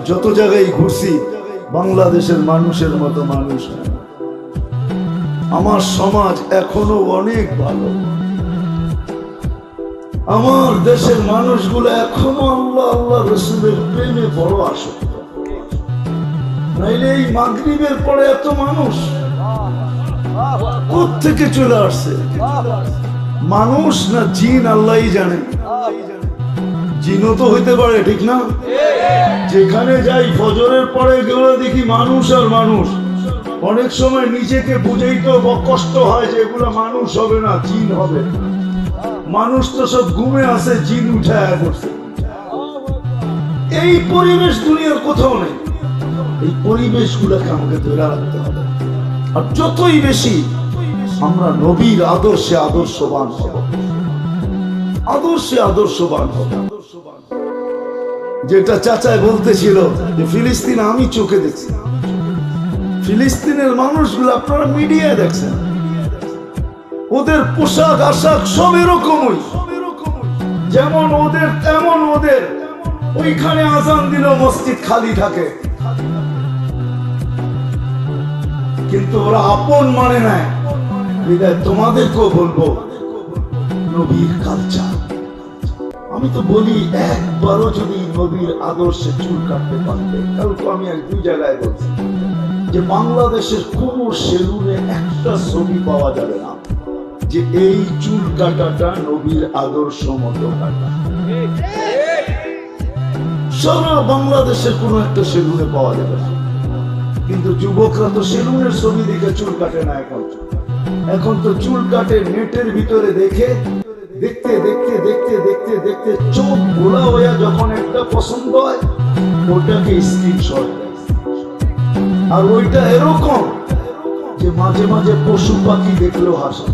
যত জায়গায় ঘুরছি বাংলাদেশের মানুষের মতো মানুষ নাই। আমার সমাজ এখনো অনেক ভালো। আমার দেশের মানুষগুলো এখনো আল্লাহ আল্লাহ রসুলের প্রেমে বড় আসক্ত। নাইলে এই মাগরিবের পরে এত মানুষ কোত্থেকে চলে আসছে? মানুষ না জিন আল্লাহই জানে। জিনও তো হইতে পারে, ঠিক না? যেখানে যাই ফজরের পরে গেলে দেখি মানুষ আর মানুষ। অনেক সময় নিজেকে বুঝাইতেও কষ্ট হয় যে এগুলো মানুষ হবে না, জিন হবে। মানুষ তো সব ঘুমে আছে, জিন উঠায় করছে। এই পরিবেশ দুনিয়ার কোথাও নেই। এই পরিবেশ গুলাকে আমাকে ধরে রাখতে হবে। আর যতই বেশি আমরা নবীর আদর্শে আদর্শবান হব, আদর্শে আদর্শবান হব। যেটা চাচাই বলতেছিল যে ফিলিস্তিন আমি চোখে দেখছি, ফিলিস্তিনের মানুষগুলো আপনারা মিডিয়ায় দেখছেন, ওদের পোশাক আশাক সব এরকমই, যেমন ওদের তেমন ওদের। ওইখানে আজান দিল মসজিদ খালি থাকে, কিন্তু ওরা আপন মানে নাই। বিদায় তোমাদেরকেও বলবো নবীর কালচার। আমি তো বলি একবারও যদি নবীর আদর্শে চুল কাটতে পারতে, কালকে আমি এক দুই জায়গায় বলছি যে বাংলাদেশের কোন সেলুনে একটা ছবি পাওয়া যাবে না যে এই চুল কাটাটা নবীর আদর্শ মতো কাটা। সারা বাংলাদেশের কোন একটা সেলুনে পাওয়া যাবে না। কিন্তু যুবকরা তো সেলুনের ছবি দেখে চুল কাটে না। এখন তো চুল কাটে নেটের ভিতরে দেখে, দেখতে দেখতে দেখতে দেখতে দেখতে চোখ ঘোলা হয়ে যখন একটা পছন্দ হয় ওটাকে স্ক্রিনশট দেয়। আর ওইটা এরকম যে মাঝে মাঝে পশু পাখি দেখলেও হাসে।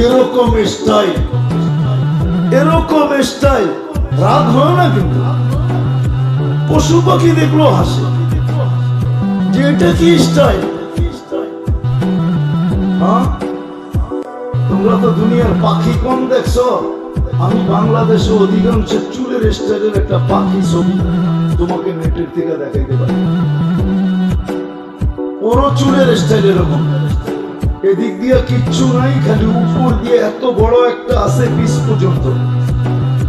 এরকম স্টাইল, এরকম স্টাইল রাগ হয় না, কিন্তু পশু পাখি দেখলেও হাসে যে এটা কি স্টাইল। হ্যাঁ, তোমরা তো দুনিয়ার পাখি কম দেখছো। আমি বাংলাদেশে অধিকাংশ চুলের স্টাইলের একটা পাখি ছবি তোমাকে নেটের থেকে দেখাইতে পারি। ওরও চুলের স্টাইল এরকম, এদিক দিয়ে কিচ্ছু নাই, খালি উপর দিয়ে এত বড় একটা আছে পিস পর্যন্ত,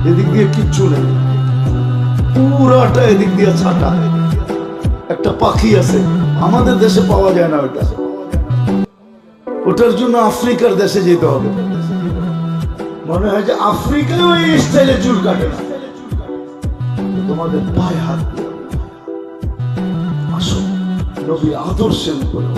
এদিক দিয়ে কিচ্ছু নেই, পুরাটা এদিক দিয়ে ছাটা। একটা পাখি আছে, আমাদের দেশে পাওয়া যায় না ওটা। ওটার জন্য আফ্রিকার দেশে যেতে হবে। মনে হয় যে আফ্রিকায় ওই স্টাইলে চুল কাটে না। তোমাদের পায়ে হাত দিয়ে আসো নবীর আদর্শের উপরে।